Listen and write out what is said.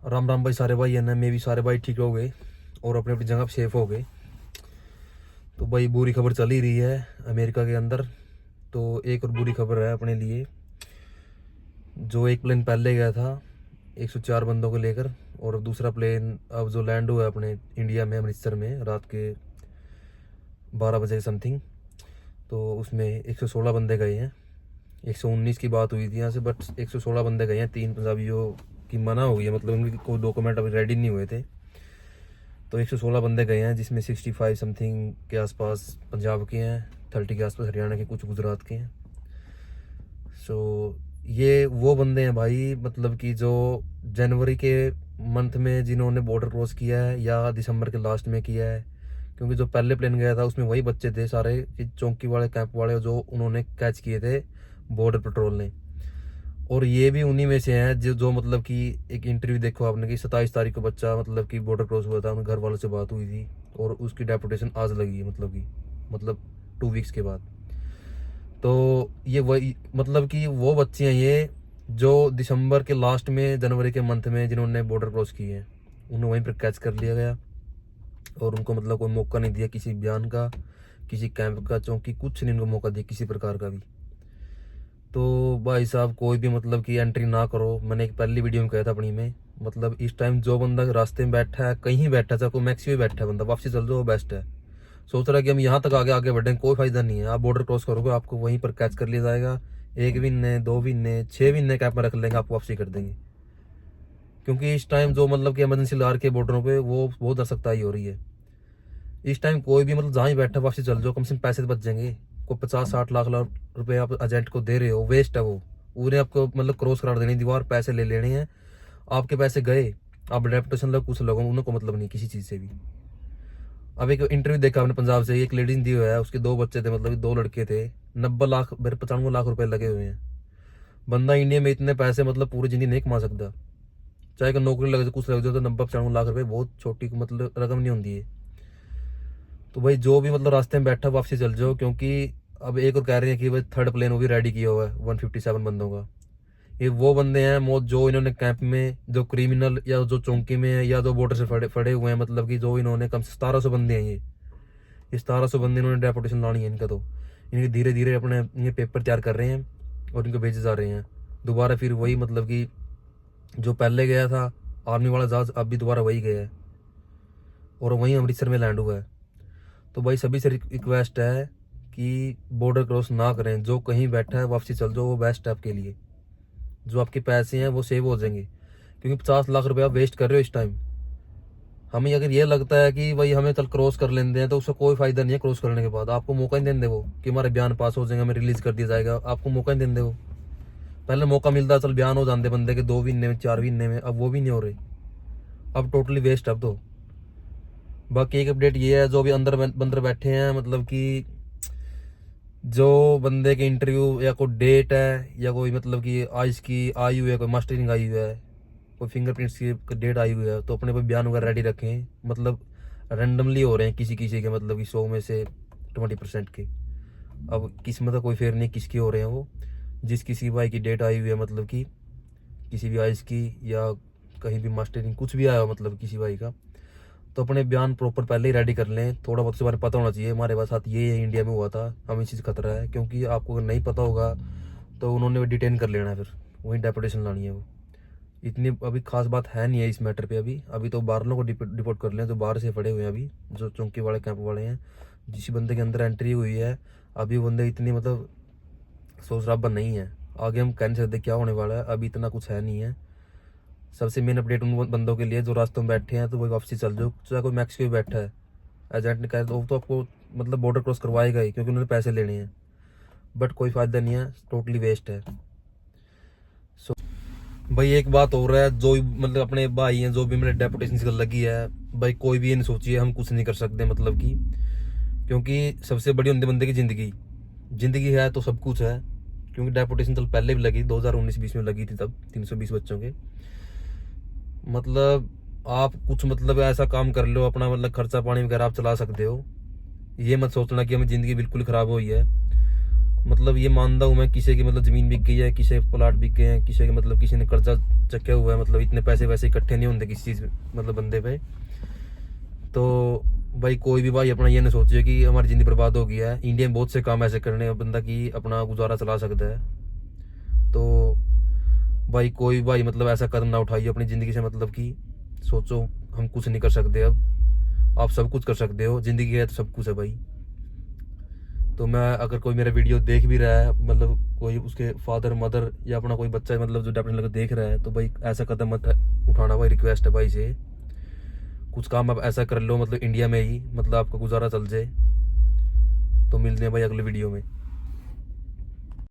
राम राम भाई, सारे भाई है ना, मैं भी सारे भाई ठीक हो गए और अपनी अपनी जगह सेफ हो गए। तो भाई बुरी खबर चल ही रही है अमेरिका के अंदर। तो एक और बुरी खबर है अपने लिए। जो एक प्लेन पहले गया था 104 बंदों को लेकर, और दूसरा प्लेन अब जो लैंड हुआ है अपने इंडिया में अमृतसर में रात के 12 बजे समथिंग, तो उसमें 116 बंदे गए हैं। 119 की बात हुई थी यहाँ से, बट 116 बंदे गए हैं। 3 पंजाबियों की मना हो गई है, मतलब उनके कोई डॉक्यूमेंट अभी रेडी नहीं हुए थे। तो 116 बंदे गए हैं, जिसमें 65 समथिंग के आसपास पंजाब के हैं, 30 के आसपास हरियाणा के, कुछ गुजरात के हैं। सो ये वो बंदे हैं भाई, मतलब कि जो जनवरी के मंथ में जिन्होंने बॉर्डर क्रॉस किया है या दिसंबर के लास्ट में किया है। क्योंकि जो पहले प्लेन गया था उसमें वही बच्चे थे सारे कि चौकी वाले कैंप वाले जो उन्होंने कैच किए थे बॉर्डर पेट्रोल ने। और ये भी उन्हीं में से हैं जो मतलब कि एक इंटरव्यू देखो आपने कि 27 तारीख को बच्चा मतलब कि बॉर्डर क्रॉस हुआ था, उनके घर वालों से बात हुई थी और उसकी डेपुटेशन आज लगी है, मतलब 2 वीक्स के बाद। तो ये वही मतलब कि वो बच्चे हैं ये जो दिसंबर के लास्ट में जनवरी के मंथ में जिन्होंने बॉर्डर क्रॉस की है, उन्हें वहीं पर कैच कर लिया गया। और उनको मतलब कोई मौका नहीं दिया किसी बयान का, किसी कैंप का, चौकी, कुछ नहीं उनको मौका दिया किसी प्रकार का भी। तो भाई साहब कोई भी मतलब कि एंट्री ना करो। मैंने एक पहली वीडियो में कहा था अपनी में, मतलब इस टाइम जो बंदा रास्ते में बैठा है, कहीं बैठा है, चाहे कोई मैक्सी में बैठा है बंदा, वापसी चल जाओ वो बेस्ट है। सोच रहा है कि हम यहाँ तक आगे आगे बढ़ें, कोई फायदा नहीं है। आप बॉर्डर क्रॉस करोगे आपको वहीं पर कैच कर लिया जाएगा। 1 महीने 2 महीने 6 महीने कैप में रख लेंगे, आपको वापसी कर देंगे। क्योंकि इस टाइम जो मतलब कि इमरजेंसी ला रखी है बॉर्डरों पे, वो बहुत दर्शकताई हो रही है इस टाइम। कोई भी मतलब जहाँ ही बैठा वापसी चल जाओ, कम से कम पैसे तो बच जाएंगे। को 50-60 लाख रुपए आप एजेंट को दे रहे हो, वेस्ट है वो। उन्हें आपको मतलब क्रॉस करा देनी दीवार, पैसे ले लेने हैं, आपके पैसे गए। आप डेपुटेशन लोग कुछ लोगों उनको मतलब नहीं किसी चीज़ से भी। अब एक इंटरव्यू देखा आपने पंजाब से, एक लेडीज दी हुआ है, उसके 2 बच्चे थे, मतलब 2 लड़के थे। 90 लाख 95 लाख रुपए लगे हुए हैं। बंदा इंडिया में इतने पैसे मतलब पूरी जिंदगी नहीं कमा सकता। चाहे कि नौकरी लगे कुछ लग जाए, तो 90-95 लाख रुपए बहुत छोटी मतलब रकम नहीं होती है। तो भाई जो भी मतलब रास्ते में बैठा वापसी चल जाओ, क्योंकि अब एक और कह रहे हैं कि भाई थर्ड प्लेन वो भी रेडी किया हुआ है 157 बंदों का। ये वो बंदे हैं मौत जो इन्होंने कैंप में, जो क्रिमिनल या जो चौकी में है या जो बॉर्डर से फड़े हुए हैं, मतलब कि जो इन्होंने कम से 1700 बंदे हैं। ये 1700 बंदे इन्होंने डेपुटेशन लानी है इनका। तो इनके धीरे धीरे अपने ये पेपर तैयार कर रहे हैं और इनको भेजे जा रहे हैं दोबारा। फिर वही मतलब कि जो पहले गया था आर्मी वाला जहाज, अब भी दोबारा वही गया है और वहीं अमृतसर में लैंड हुआ है। तो भाई सभी से रिक्वेस्ट है कि बॉर्डर क्रॉस ना करें। जो कहीं बैठा है वापसी चल जाओ, वो बेस्ट है आपके लिए। जो आपके पैसे हैं वो सेव हो जाएंगे, क्योंकि 50 लाख रुपए आप वेस्ट कर रहे हो इस टाइम। हमें अगर ये लगता है कि भाई हमें चल क्रॉस कर लेते हैं, तो उसका कोई फायदा नहीं है। क्रॉस करने के बाद आपको मौका नहीं देंगे वो कि हमारे बयान पास हो जाएंगे, हमें रिलीज कर दिया जाएगा, आपको मौका नहीं देंगे वो। पहले मौका मिलता चल बयान हो जाते बंदे के 2 महीने में 4 महीने में, अब वो भी नहीं हो रहे। अब टोटली वेस्ट। अब तो बाकी एक अपडेट ये है, जो भी अंदर बंदर बैठे हैं, मतलब कि जो बंदे के इंटरव्यू या कोई डेट है या कोई मतलब कि आइस की आई हुई है, कोई मास्टरिंग आई हुई है, कोई फिंगरप्रिंट्स की डेट आई हुई है, तो अपने पे बयान वगैरह रेडी रखें। मतलब रेंडमली हो रहे हैं किसी किसी के, मतलब कि 100 में से 20% के। अब किस्मत का कोई फेर नहीं किसके हो रहे हैं वो। जिस किसी भाई की डेट आई हुई है, मतलब कि किसी भी आइस की या कहीं भी मास्टरिंग कुछ भी आया हो मतलब किसी भाई का, तो अपने बयान प्रॉपर पहले ही रेडी कर लें। थोड़ा बहुत इसके बारे में पता होना चाहिए, हमारे पास साथ ये इंडिया में हुआ था, हमें इस चीज़ खतरा है। क्योंकि आपको अगर नहीं पता होगा तो उन्होंने डिटेन कर लेना है, फिर वहीं डेपुटेशन लानी है वो। इतनी अभी खास बात है नहीं है इस मैटर पे। अभी तो बाहर लोगों को डिपोर्ट कर लें जो बाहर से पड़े हुए हैं, अभी जो चौकी वाले कैंप वाले हैं। जिस बंदे के अंदर एंट्री हुई है, अभी बंदे इतनी मतलब शोर शराबा नहीं है। आगे हम कह नहीं सकते क्या होने वाला है, अभी इतना कुछ है नहीं है। सबसे मेन अपडेट उन बंदों के लिए जो रास्तों में बैठे हैं, तो वही वापसी चल जाओ। चाहे कोई मैक्स भी बैठा है, एजेंट ने कहा तो आपको मतलब बॉर्डर क्रॉस करवाएगा ही, क्योंकि उन्होंने पैसे लेने हैं। बट कोई फायदा नहीं है, टोटली वेस्ट है। सो भाई एक बात हो रहा है, जो मतलब अपने भाई हैं जो भी मेरे डेपुटेशन से लगी है, भाई कोई भी ये नहीं सोचिए हम कुछ नहीं कर सकते, मतलब कि क्योंकि सबसे बड़ी होती बंदे की जिंदगी। जिंदगी है तो सब कुछ है। क्योंकि डेपुटेशन चल पहले भी लगी 2019-20 में लगी थी, तब 320 बच्चों के। मतलब आप कुछ मतलब ऐसा काम कर लो अपना, मतलब खर्चा पानी वगैरह आप चला सकते हो। ये मत सोचना कि हमें ज़िंदगी बिल्कुल ख़राब हुई है। मतलब ये मानता हूँ मैं, किसी की मतलब ज़मीन बिक गई है, किसी के प्लाट बिक गए हैं, किसी के मतलब किसी ने कर्जा चक्या हुआ है, मतलब इतने पैसे वैसे इकट्ठे नहीं होते किसी चीज़ मतलब बंदे पे। तो भाई कोई भी भाई अपना ये ना सोचिए कि हमारी ज़िंदगी बर्बाद हो गया है। इंडिया में बहुत से काम ऐसे करने हैं बंदा की अपना गुजारा चला सकता है। तो भाई कोई भाई मतलब ऐसा कदम ना उठाइए अपनी ज़िंदगी से, मतलब कि सोचो हम कुछ नहीं कर सकते, अब आप सब कुछ कर सकते हो, ज़िंदगी है तो सब कुछ है भाई। तो मैं, अगर कोई मेरा वीडियो देख भी रहा है, मतलब कोई उसके फादर मदर या अपना कोई बच्चा मतलब जो डेफिनेटली लगा देख रहा है, तो भाई ऐसा कदम मत उठाना भाई, रिक्वेस्ट है भाई से। कुछ काम आप ऐसा कर लो मतलब इंडिया में ही, मतलब आपका गुजारा चल जाए। तो मिलते हैं भाई अगले वीडियो में।